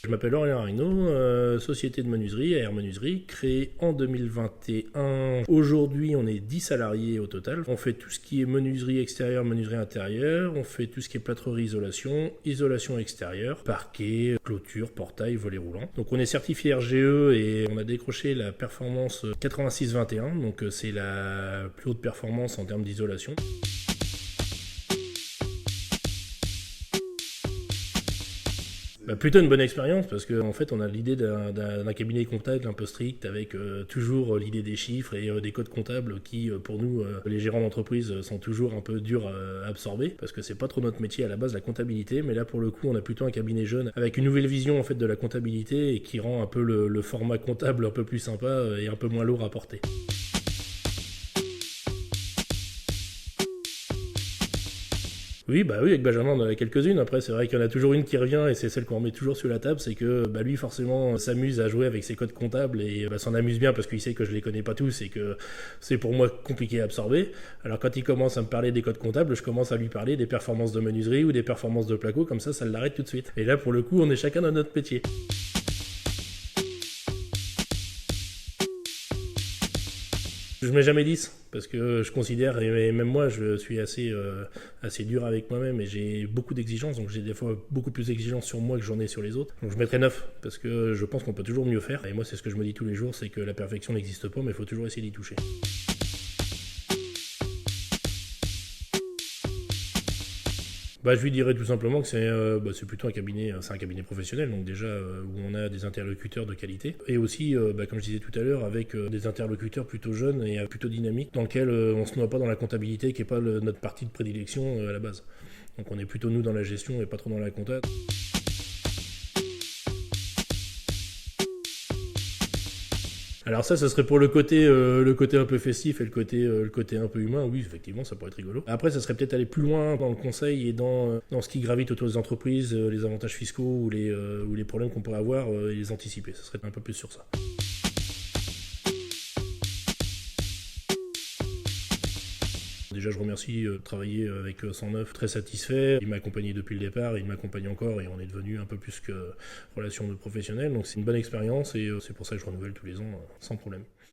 Je m'appelle Aurélien Raynaud, société de menuiserie, AR Menuiserie, créée en 2021. Aujourd'hui, on est 10 salariés au total. On fait tout ce qui est menuiserie extérieure, menuiserie intérieure. On fait tout ce qui est plâtrerie, isolation extérieure, parquet, clôture, portail, volets roulants. Donc on est certifié RGE et on a décroché la performance 8621. Donc c'est la plus haute performance en termes d'isolation. Plutôt une bonne expérience parce qu'en fait on a l'idée d'un cabinet comptable un peu strict avec toujours l'idée des chiffres et des codes comptables qui pour nous les gérants d'entreprise sont toujours un peu durs à absorber parce que c'est pas trop notre métier à la base, la comptabilité, mais là pour le coup on a plutôt un cabinet jeune avec une nouvelle vision en fait de la comptabilité et qui rend un peu le format comptable un peu plus sympa et un peu moins lourd à porter. Oui, avec Benjamin, on en a quelques-unes. Après, c'est vrai qu'il y en a toujours une qui revient et c'est celle qu'on remet toujours sur la table. C'est que lui, forcément, s'amuse à jouer avec ses codes comptables et s'en amuse bien parce qu'il sait que je les connais pas tous et que c'est pour moi compliqué à absorber. Alors, quand il commence à me parler des codes comptables, je commence à lui parler des performances de menuiserie ou des performances de placo. Comme ça l'arrête tout de suite. Et là, pour le coup, on est chacun dans notre métier. Je mets jamais 10 parce que je considère, et même moi je suis assez dur avec moi-même et j'ai beaucoup d'exigences, donc j'ai des fois beaucoup plus d'exigences sur moi que j'en ai sur les autres. Donc je mettrais 9 parce que je pense qu'on peut toujours mieux faire et moi c'est ce que je me dis tous les jours, c'est que la perfection n'existe pas mais il faut toujours essayer d'y toucher. Je lui dirais tout simplement que c'est plutôt un cabinet professionnel, donc déjà où on a des interlocuteurs de qualité. Et aussi, comme je disais tout à l'heure, avec des interlocuteurs plutôt jeunes et plutôt dynamiques, dans lesquels on ne se noie pas dans la comptabilité, qui n'est pas notre partie de prédilection à la base. Donc on est plutôt nous dans la gestion et pas trop dans la compta. Alors ça serait pour le côté un peu festif et le côté un peu humain. Oui, effectivement, ça pourrait être rigolo. Après, ça serait peut-être aller plus loin dans le conseil et dans ce qui gravite autour des entreprises, les avantages fiscaux ou les problèmes qu'on pourrait avoir et les anticiper. Ça serait un peu plus sur ça. Déjà, je remercie de travailler avec 109, très satisfait. Il m'a accompagné depuis le départ, il m'accompagne encore et on est devenu un peu plus que relation de professionnel. Donc c'est une bonne expérience et c'est pour ça que je renouvelle tous les ans sans problème.